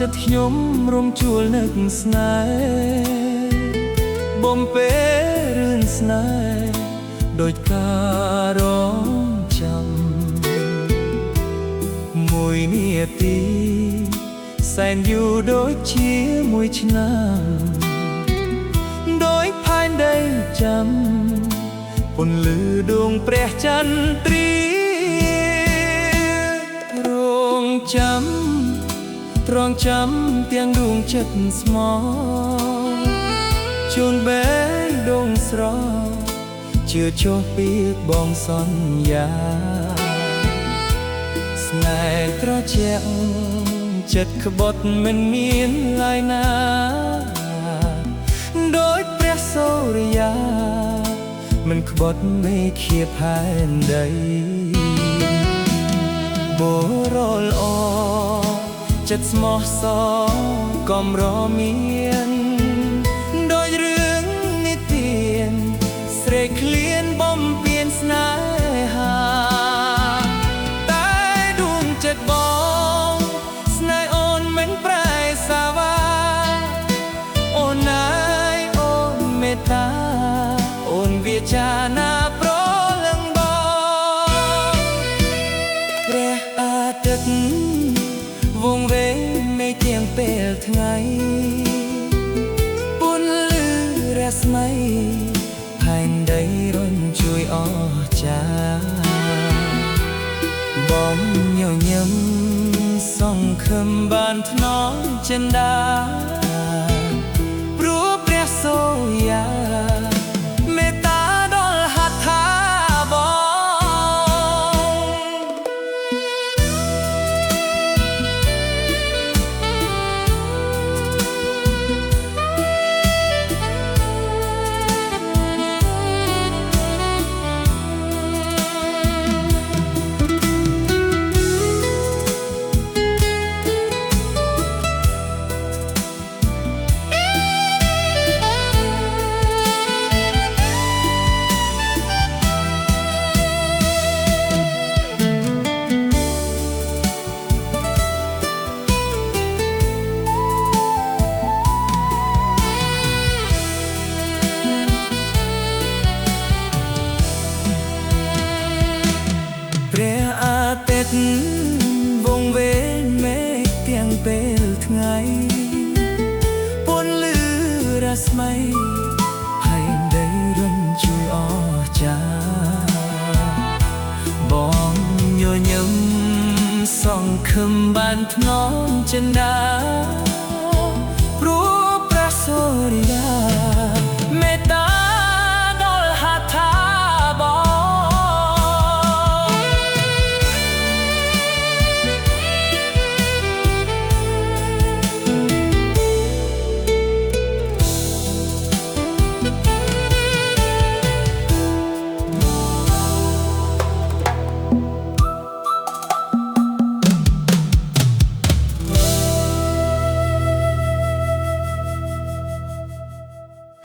ចិត្តខ្ញុំរំជួលនឹកស្នេហ៍បំពេលរឿងស្នេហ៍ដូចការរងចាំមួយនាទីសែនយូរដូចជាមួយឆ្នាំដោយផែនដីចាំពន្លឺដួងព្រះចន្ទ្រារងចាំត្រង់ចាំទាំងដួងចិត្តស្មោះជូនបែងដងស្រស់ជឿចុះពីបងសន្យាស្នេហ៍ត្រជាក់ចិត្តក្បត់មិនមានឡើយណាដោយព្រះសូរិយាមិនក្បត់មេឃាផែនដីបរល្អចិត្តស្មោះសរកំរមានដោយរឿងនិទានស្រែកឃ្លានបំពេញស្នេហាតែដួងចិត្តបងស្នេហ៍អូនមិនប្រែសាវាអូនណាយអូនមេត្តាអូនវាចាណាប្រលឹងបងព្រះអាទិត្យវងវែងនៃទៀងពេលថ្ងៃពន្លឺរស្មីផែនដីរញជួយអស្ចារ្យបងញញឹមសង្ឃឹមបានថ្នមចិន្តាព្រោះព្រះសូរិយាមេត្តាដល់ហត្ថាបងវងវែងមេឃទាំងពេលថ្ងៃពន្លឺរស្មីផែនដីរញជួយអស្ចារ្យបងញញឹមសង្ឃឹមបានថ្នមចិន្តា